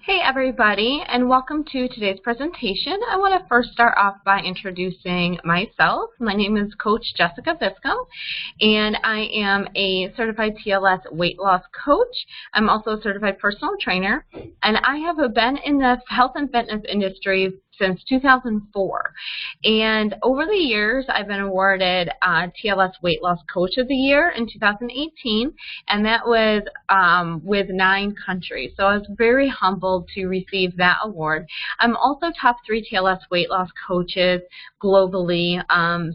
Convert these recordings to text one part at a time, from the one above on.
Hey everybody, and welcome to today's presentation. I want to first start off by introducing myself. My name is Coach Jessica Viscom, and I am a certified TLS weight loss coach. I'm also a certified personal trainer, and I have been in the health and fitness industry since 2004. And over the years, I've been awarded TLS Weight Loss Coach of the Year in 2018, and that was with 9 countries. So I was very humbled to receive that award. I'm also top 3 TLS weight loss coaches globally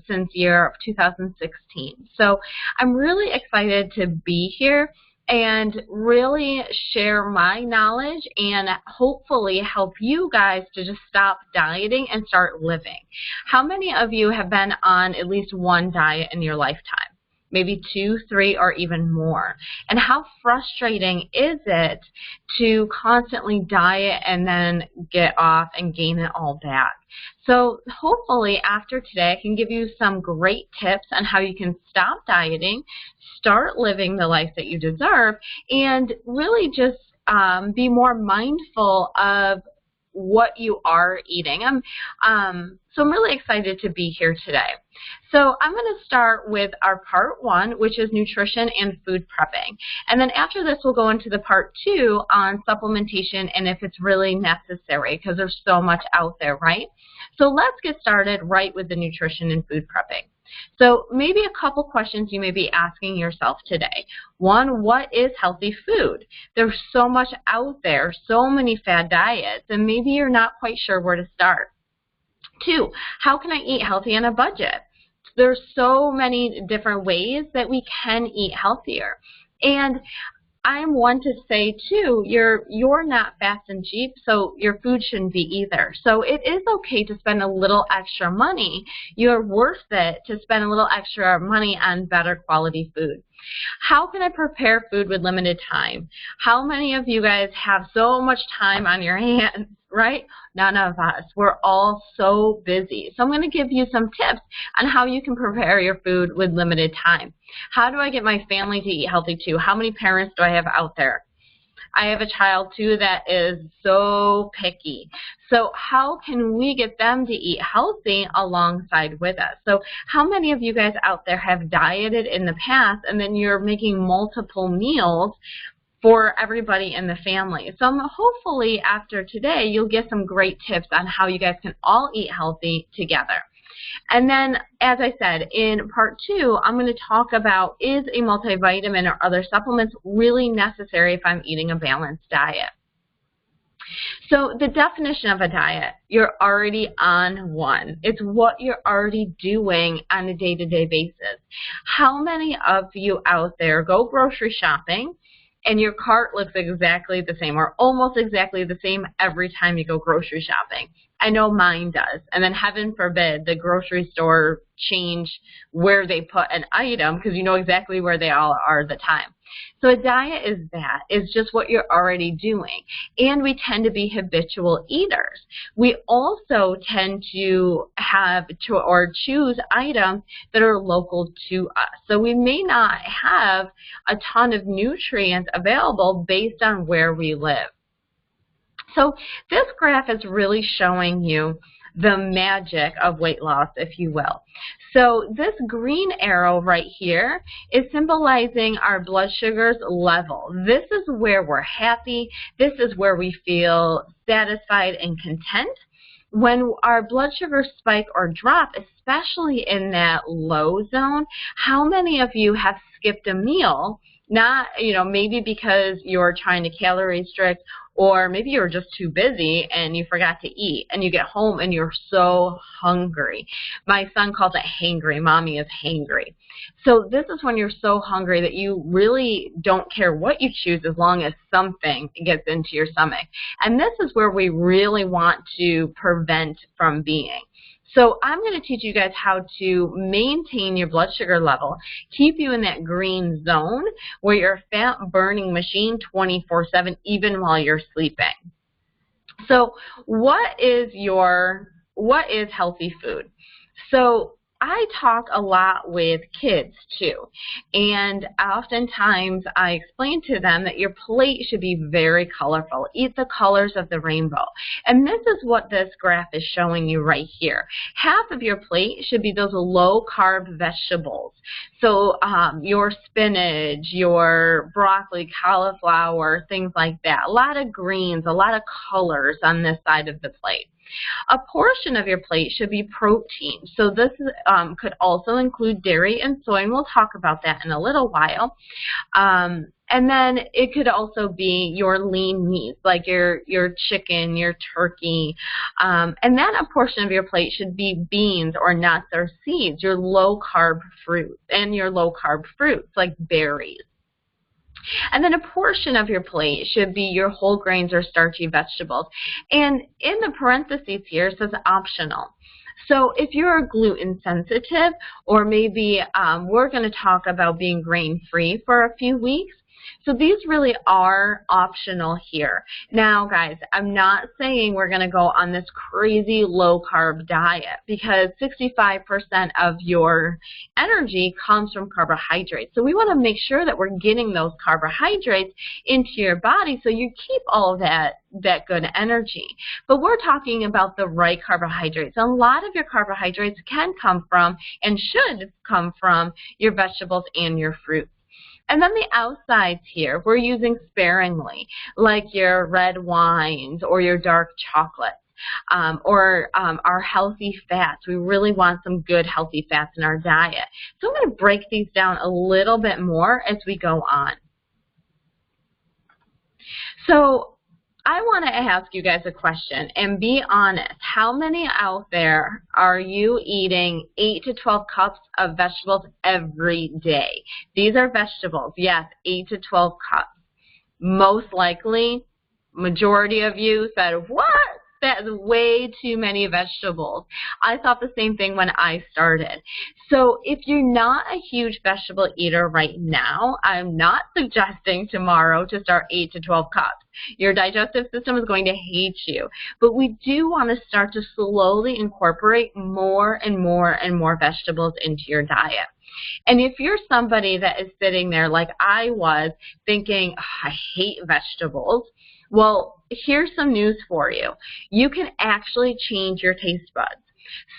since year of 2016. So I'm really excited to be here and really share my knowledge and hopefully help you guys to just stop dieting and start living. How many of you have been on at least one diet in your lifetime? Maybe 2, 3, or even more. And how frustrating is it to constantly diet and then get off and gain it all back? So hopefully after today I can give you some great tips on how you can stop dieting, start living the life that you deserve, and really just be more mindful of what you are eating. So I'm really excited to be here today. So I'm going to start with our part 1, which is nutrition and food prepping. And then after this, we'll go into the part 2 on supplementation and if it's really necessary, because there's so much out there, right? So let's get started right with the nutrition and food prepping. So maybe a couple questions you may be asking yourself today. 1, what is healthy food? There's so much out there, so many fad diets, and maybe you're not quite sure where to start. 2, how can I eat healthy on a budget? There's so many different ways that we can eat healthier. And I'm one to say too, you're not fast and cheap, so your food shouldn't be either. So it is okay to spend a little extra money. You're worth it to spend a little extra money on better quality food. How can I prepare food with limited time? How many of you guys have so much time on your hands, right? None of us. We're all so busy. So I'm going to give you some tips on how you can prepare your food with limited time. How do I get my family to eat healthy too? How many parents do I have out there? I have a child too that is so picky. So how can we get them to eat healthy alongside with us? So how many of you guys out there have dieted in the past and then you're making multiple meals for everybody in the family? So hopefully after today you'll get some great tips on how you guys can all eat healthy together. And then, as I said, in part 2, I'm going to talk about, is a multivitamin or other supplements really necessary if I'm eating a balanced diet? So the definition of a diet, you're already on one. It's what you're already doing on a day-to-day basis. How many of you out there go grocery shopping and your cart looks exactly the same or almost exactly the same every time you go grocery shopping? I know mine does. And then heaven forbid the grocery store change where they put an item because you know exactly where they all are at the time. So a diet is that. It's just what you're already doing. And we tend to be habitual eaters. We also tend to have or choose items that are local to us. So we may not have a ton of nutrients available based on where we live. So this graph is really showing you the magic of weight loss, if you will. So this green arrow right here is symbolizing our blood sugar's level. This is where we're happy. This is where we feel satisfied and content. When our blood sugars spike or drop, especially in that low zone, how many of you have skipped a meal? Not, maybe because you're trying to calorie restrict, or maybe you're just too busy and you forgot to eat and you get home and you're so hungry. My son calls it hangry. Mommy is hangry. So this is when you're so hungry that you really don't care what you choose as long as something gets into your stomach. And this is where we really want to prevent from being. So I'm going to teach you guys how to maintain your blood sugar level, keep you in that green zone where you're a fat burning machine 24/7 even while you're sleeping. So what is healthy food? So I talk a lot with kids too, and oftentimes I explain to them that your plate should be very colorful. Eat the colors of the rainbow. And this is what this graph is showing you right here. Half of your plate should be those low-carb vegetables. So your spinach, your broccoli, cauliflower, things like that. A lot of greens, a lot of colors on this side of the plate. A portion of your plate should be protein. So this could also include dairy and soy, and we'll talk about that in a little while. And then it could also be your lean meats, like your chicken, your turkey. And then a portion of your plate should be beans or nuts or seeds, your low-carb fruits, and your low-carb fruits, like berries. And then a portion of your plate should be your whole grains or starchy vegetables. And in the parentheses here, it says optional. So if you're gluten sensitive, or maybe we're going to talk about being grain-free for a few weeks, so these really are optional here. Now, guys, I'm not saying we're going to go on this crazy low-carb diet, because 65% of your energy comes from carbohydrates. So we want to make sure that we're getting those carbohydrates into your body so you keep all of that good energy. But we're talking about the right carbohydrates. A lot of your carbohydrates can come from and should come from your vegetables and your fruits. And then the outsides here, we're using sparingly, like your red wines or your dark chocolates, or our healthy fats. We really want some good healthy fats in our diet. So I'm going to break these down a little bit more as we go on. So I want to ask you guys a question, and be honest. How many out there are you eating 8 to 12 cups of vegetables every day? These are vegetables. Yes, 8 to 12 cups. Most likely, majority of you said, what? That's way too many vegetables. I thought the same thing when I started. So if you're not a huge vegetable eater right now, I'm not suggesting tomorrow to start 8 to 12 cups. Your digestive system is going to hate you. But we do want to start to slowly incorporate more and more and more vegetables into your diet. And if you're somebody that is sitting there like I was thinking, oh, I hate vegetables, well, here's some news for you. You can actually change your taste buds.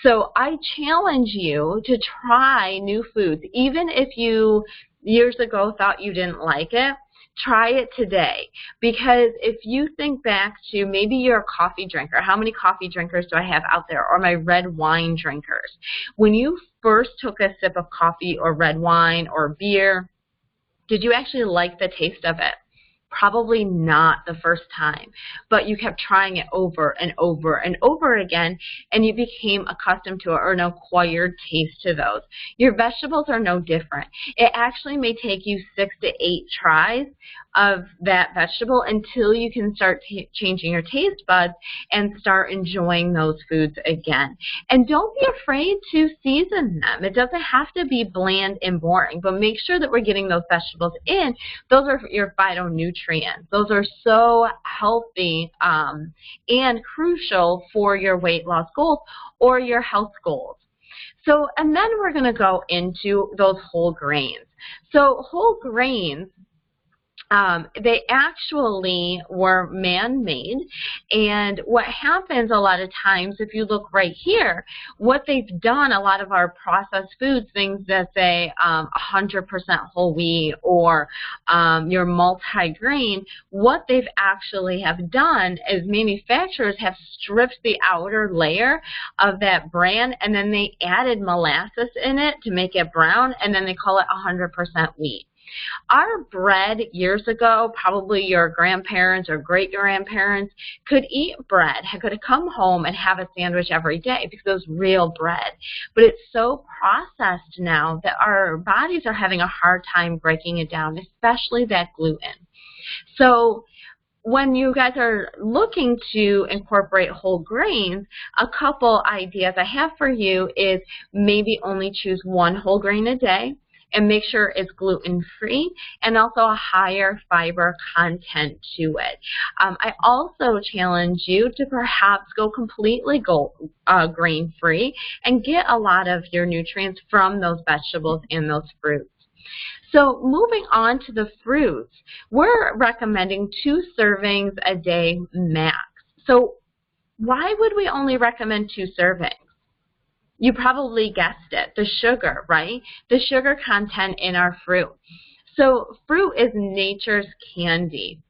So I challenge you to try new foods. Even if you years ago thought you didn't like it, try it today. Because if you think back to maybe you're a coffee drinker. How many coffee drinkers do I have out there? Or my red wine drinkers. When you first took a sip of coffee or red wine or beer, did you actually like the taste of it? Probably not the first time, but you kept trying it over and over and over again, and you became accustomed to it, or an acquired taste to those. Your vegetables are no different. It actually may take you 6 to 8 tries of that vegetable until you can start changing your taste buds and start enjoying those foods again. And don't be afraid to season them. It doesn't have to be bland and boring, but make sure that we're getting those vegetables in. Those are your phytonutrients. Those are so healthy and crucial for your weight loss goals or your health goals. So, and then we're going to go into those whole grains. So whole grains, they actually were man-made, and what happens a lot of times, if you look right here, what they've done, a lot of our processed foods, things that say 100% whole wheat or your multi-grain, what they've actually have done is manufacturers have stripped the outer layer of that bran, and then they added molasses in it to make it brown, and then they call it 100% wheat. Our bread years ago, probably your grandparents or great-grandparents could eat bread, could come home and have a sandwich every day because it was real bread. But it's so processed now that our bodies are having a hard time breaking it down, especially that gluten. So when you guys are looking to incorporate whole grains, a couple ideas I have for you is maybe only choose one whole grain a day. and make sure it's gluten-free and also a higher fiber content to it. I also challenge you to perhaps go completely grain-free and get a lot of your nutrients from those vegetables and those fruits. So moving on to the fruits, we're recommending 2 servings a day max. So why would we only recommend 2 servings? You probably guessed it, the sugar, right? The sugar content in our fruit. So fruit is nature's candy.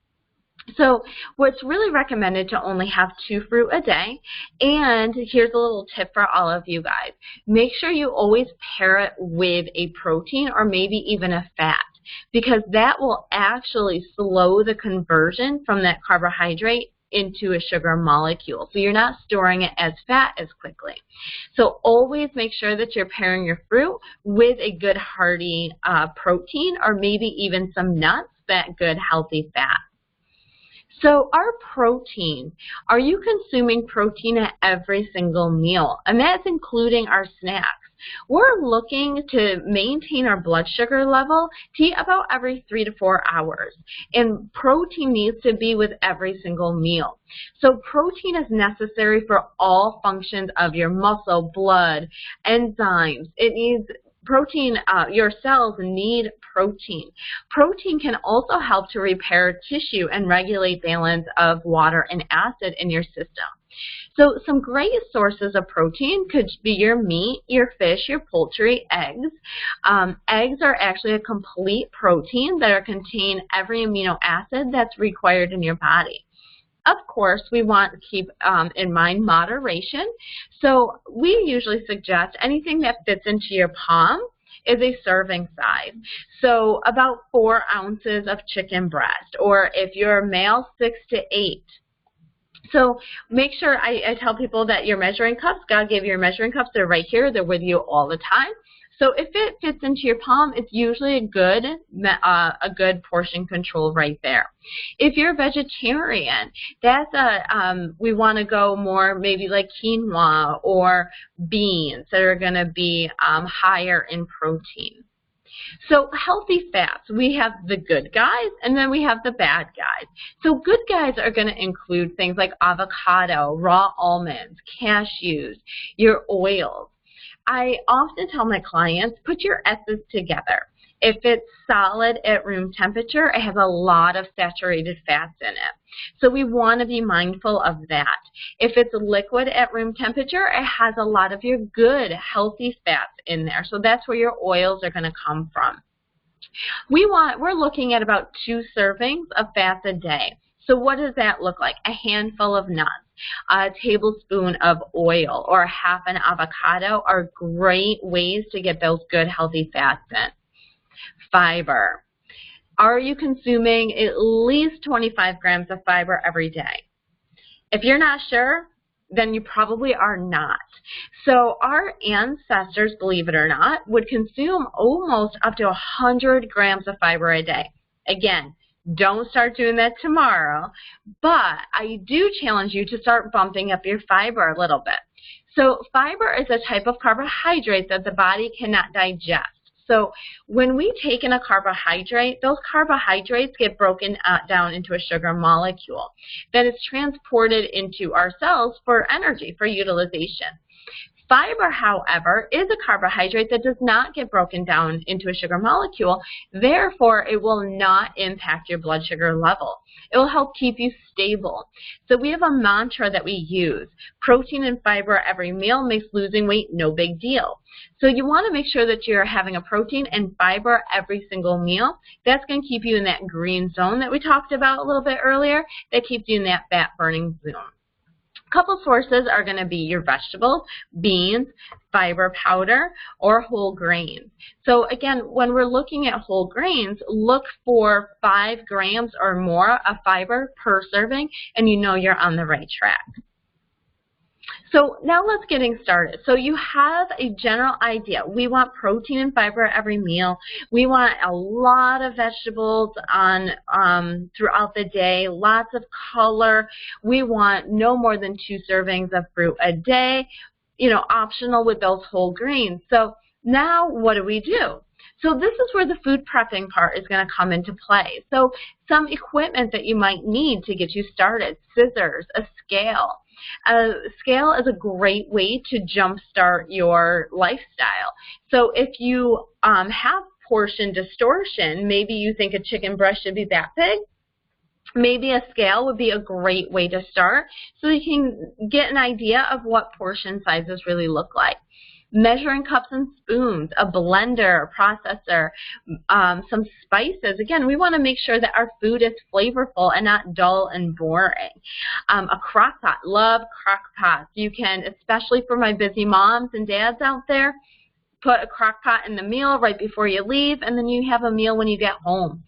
So what's really recommended to only have 2 fruit a day, and here's a little tip for all of you guys. Make sure you always pair it with a protein or maybe even a fat, because that will actually slow the conversion from that carbohydrate into a sugar molecule. So you're not storing it as fat as quickly. So always make sure that you're pairing your fruit with a good hearty protein or maybe even some nuts, that good healthy fat. So our protein, are you consuming protein at every single meal? And that's including our snacks. We're looking to maintain our blood sugar level to eat about every 3 to 4 hours. And protein needs to be with every single meal. So protein is necessary for all functions of your muscle, blood, enzymes. It needs protein, your cells need protein. Protein can also help to repair tissue and regulate balance of water and acid in your system. So some great sources of protein could be your meat, your fish, your poultry, eggs. Eggs are actually a complete protein that contain every amino acid that's required in your body. Of course, we want to keep in mind moderation. So we usually suggest anything that fits into your palm is a serving size. So about 4 ounces of chicken breast, or if you're a male, 6 to 8. So make sure, I tell people that your measuring cups, God gave you your measuring cups, they're right here, they're with you all the time. So if it fits into your palm, it's usually a good portion control right there. If you're a vegetarian, that's we want to go more maybe like quinoa or beans that are going to be higher in protein. So healthy fats, we have the good guys and then we have the bad guys. So good guys are going to include things like avocado, raw almonds, cashews, your oils. I often tell my clients, put your S's together. If it's solid at room temperature, it has a lot of saturated fats in it. So we want to be mindful of that. If it's liquid at room temperature, it has a lot of your good, healthy fats in there. So that's where your oils are going to come from. We're looking at about 2 servings of fats a day. So what does that look like? A handful of nuts, a tablespoon of oil, or half an avocado are great ways to get those good healthy fats in. Fiber. Are you consuming at least 25 grams of fiber every day? If you're not sure, then you probably are not. So our ancestors, believe it or not, would consume almost up to 100 grams of fiber a day. Again, don't start doing that tomorrow, but I do challenge you to start bumping up your fiber a little bit. So fiber is a type of carbohydrate that the body cannot digest. So when we take in a carbohydrate, those carbohydrates get broken down into a sugar molecule that is transported into our cells for energy, for utilization. Fiber, however, is a carbohydrate that does not get broken down into a sugar molecule. Therefore, it will not impact your blood sugar level. It will help keep you stable. So we have a mantra that we use. Protein and fiber every meal makes losing weight no big deal. So you want to make sure that you're having a protein and fiber every single meal. That's going to keep you in that green zone that we talked about a little bit earlier. That keeps you in that fat burning zone. A couple sources are going to be your vegetables, beans, fiber powder, or whole grains. So again, when we're looking at whole grains, look for 5 grams or more of fiber per serving, and you know you're on the right track. So now let's getting started. So you have a general idea. We want protein and fiber every meal. We want a lot of vegetables throughout the day, lots of color. We want no more than 2 servings of fruit a day, optional with those whole grains. So now what do? So this is where the food prepping part is going to come into play. So some equipment that you might need to get you started: scissors, a scale. A scale is a great way to jumpstart your lifestyle. So if you have portion distortion, maybe you think a chicken breast should be that big, maybe a scale would be a great way to start so you can get an idea of what portion sizes really look like. Measuring cups and spoons, a blender, a processor, some spices. Again, we want to make sure that our food is flavorful and not dull and boring. A crock pot. Love crock pots. You can, especially for my busy moms and dads out there, put a crock pot in the meal right before you leave, and then you have a meal when you get home.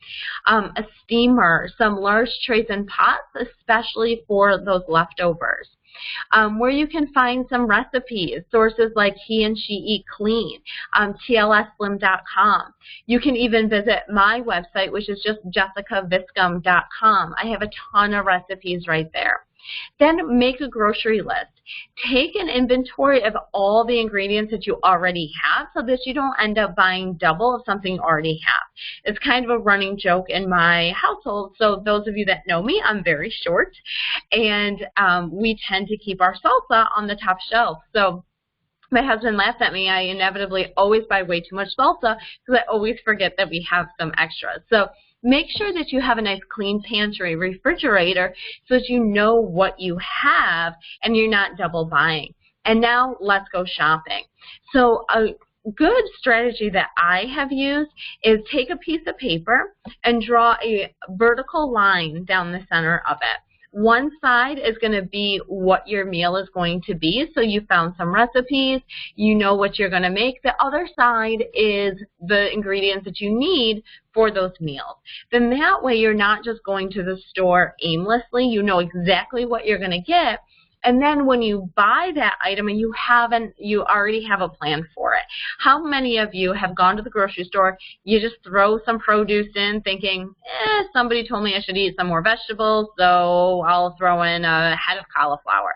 A steamer, some large trays and pots, especially for those leftovers. Where you can find some recipes, sources like He and She Eat Clean, TLSslim.com. You can even visit my website, which is just jessicaviscom.com. I have a ton of recipes right there. Then make a grocery list. Take an inventory of all the ingredients that you already have so that you don't end up buying double of something you already have. It's kind of a running joke in my household. So those of you that know me, I'm very short, and we tend to keep our salsa on the top shelf. So my husband laughs at me. I inevitably always buy way too much salsa because I always forget that we have some extras. So make sure that you have a nice clean pantry, refrigerator, so that you know what you have and you're not double buying. And now let's go shopping. So a good strategy that I have used is take a piece of paper and draw a vertical line down the center of it. One side is going to be what your meal is going to be. So you found some recipes, you know what you're going to make. The other side is the ingredients that you need for those meals. Then that way you're not just going to the store aimlessly. You know exactly what you're going to get. And then when you buy that item and you already have a plan for it. How many of you have gone to the grocery store, you just throw some produce in thinking, somebody told me I should eat some more vegetables, so I'll throw in a head of cauliflower.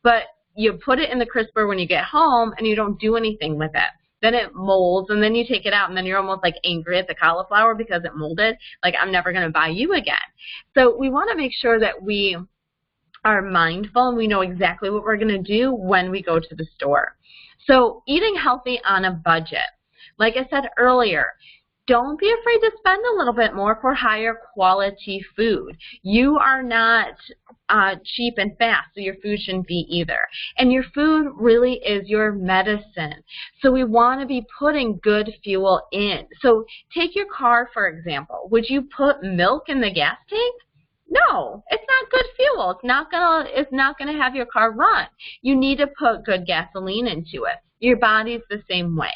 But you put it in the crisper when you get home and you don't do anything with it. Then it molds, and then you take it out, and then you're almost like angry at the cauliflower because it molded. Like, I'm never going to buy you again. So we want to make sure that we are mindful and we know exactly what we're going to do when we go to the store. So eating healthy on a budget. Like I said earlier, don't be afraid to spend a little bit more for higher quality food. You are not cheap and fast, so your food shouldn't be either. And your food really is your medicine. So we want to be putting good fuel in. So take your car, for example. Would you put milk in the gas tank? No, it's not good fuel. It's not gonna have your car run. You need to put good gasoline into it. Your body's the same way.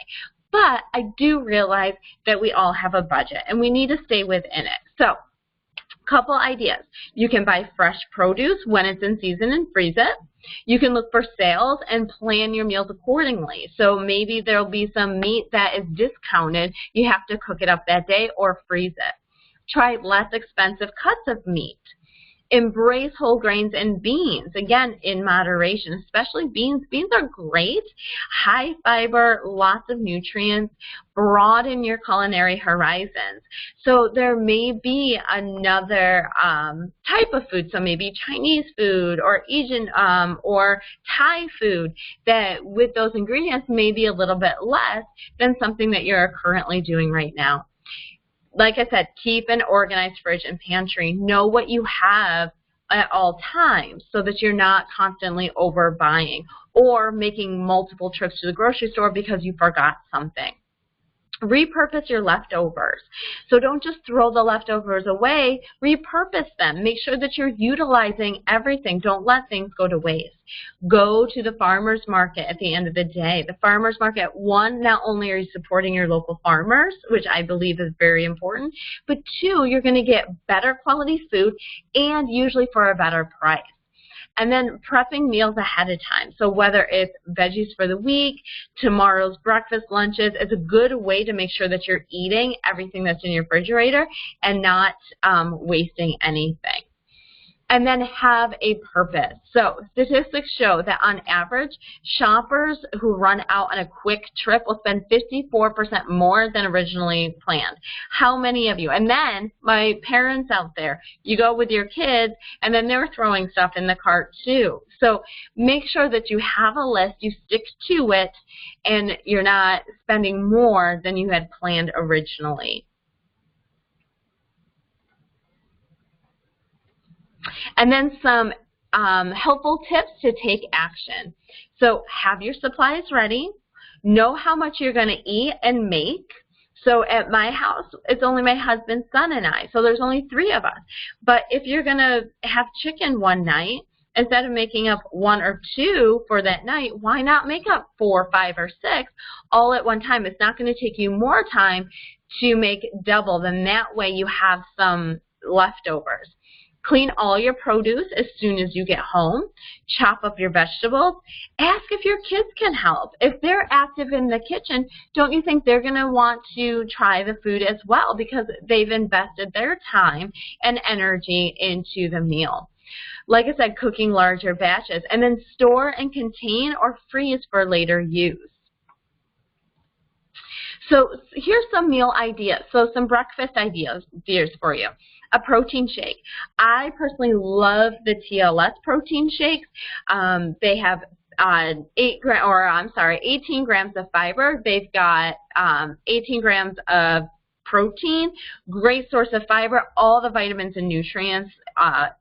But I do realize that we all have a budget and we need to stay within it. So, couple ideas. You can buy fresh produce when it's in season and freeze it. You can look for sales and plan your meals accordingly. So maybe there'll be some meat that is discounted. You have to cook it up that day or freeze it. Try less expensive cuts of meat. Embrace whole grains and beans, again, in moderation, especially beans. Beans are great, high fiber, lots of nutrients, broaden your culinary horizons. So there may be another type of food, so maybe Chinese food or Asian or Thai food that with those ingredients may be a little bit less than something that you're currently doing right now. Like I said, keep an organized fridge and pantry. Know what you have at all times so that you're not constantly overbuying or making multiple trips to the grocery store because you forgot something. Repurpose your leftovers. So don't just throw the leftovers away, repurpose them. Make sure that you're utilizing everything. Don't let things go to waste. Go to the farmer's market at the end of the day. The farmer's market, one, not only are you supporting your local farmers, which I believe is very important, but two, you're going to get better quality food and usually for a better price. And then prepping meals ahead of time. So whether it's veggies for the week, tomorrow's breakfast, lunches, it's a good way to make sure that you're eating everything that's in your refrigerator and not wasting anything. and then have a purpose. So statistics show that on average, shoppers who run out on a quick trip will spend 54% more than originally planned. How many of you? And then my parents out there, you go with your kids and then they're throwing stuff in the cart too. So make sure that you have a list, you stick to it, and you're not spending more than you had planned originally. And then some helpful tips to take action. So have your supplies ready. Know how much you're going to eat and make. So at my house, it's only my husband, son, and I. So there's only 3 of us. But if you're going to have chicken one night, instead of making up 1 or 2 for that night, why not make up 4, 5, or 6 all at one time? It's not going to take you more time to make double. Then that way you have some leftovers. Clean all your produce as soon as you get home. Chop up your vegetables. Ask if your kids can help. If they're active in the kitchen, don't you think they're going to want to try the food as well because they've invested their time and energy into the meal? Like I said, cooking larger batches. And then store and contain or freeze for later use. So here's some meal ideas. So some breakfast ideas for you. A protein shake. I personally love the TLS protein shakes. They have 18 grams of fiber. They've got 18 grams of protein, great source of fiber, all the vitamins and nutrients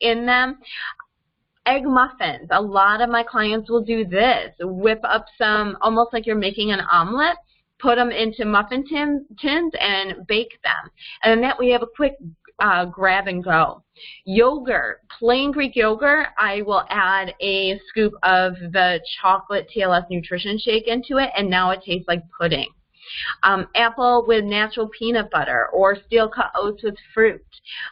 in them. Egg muffins. A lot of my clients will do this. Whip up some, almost like you're making an omelet, put them into muffin tins and bake them. And then that way you have a quick grab and go. Yogurt, plain Greek yogurt, I will add a scoop of the chocolate TLS nutrition shake into it, and now it tastes like pudding. Apple with natural peanut butter or steel cut oats with fruit.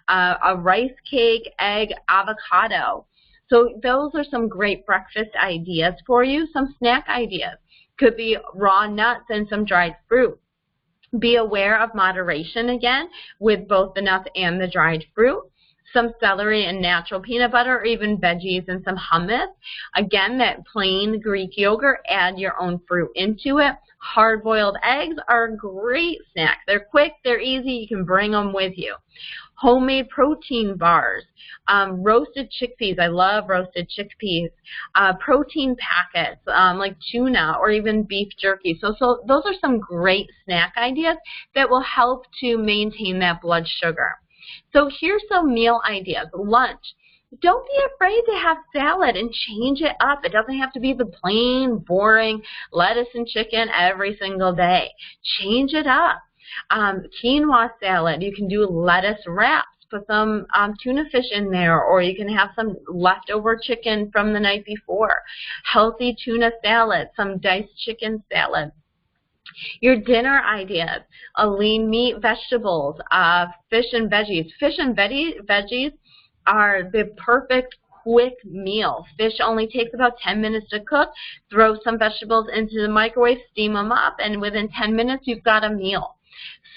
A rice cake, egg, avocado. So those are some great breakfast ideas for you. Some snack ideas. Could be raw nuts and some dried fruit. Be aware of moderation again with both the nuts and the dried fruit. Some celery and natural peanut butter or even veggies and some hummus. Again, that plain Greek yogurt, add your own fruit into it. Hard-boiled eggs are a great snack. They're quick, they're easy, you can bring them with you. Homemade protein bars. Roasted chickpeas, I love roasted chickpeas. Protein packets like tuna or even beef jerky. So those are some great snack ideas that will help to maintain that blood sugar. So here's some meal ideas. Lunch. Don't be afraid to have salad and change it up. It doesn't have to be the plain, boring lettuce and chicken every single day. Change it up. Quinoa salad. You can do lettuce wraps. Put some tuna fish in there, or you can have some leftover chicken from the night before. Healthy tuna salad, some diced chicken salad. Your dinner ideas, lean meat, vegetables, fish and veggies. Fish and veggies are the perfect quick meal. Fish only takes about 10 minutes to cook. Throw some vegetables into the microwave, steam them up, and within 10 minutes you've got a meal.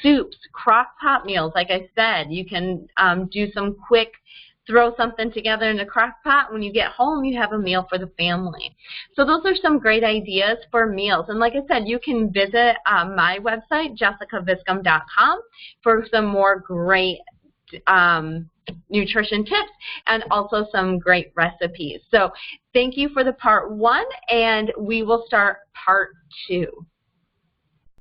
Soups, crock pot meals, like I said, you can do some quick, throw something together in a crock pot. When you get home, you have a meal for the family. So those are some great ideas for meals. And like I said, you can visit my website, jessicaviscom.com, for some more great nutrition tips and also some great recipes. So thank you for the part 1, and we will start part 2.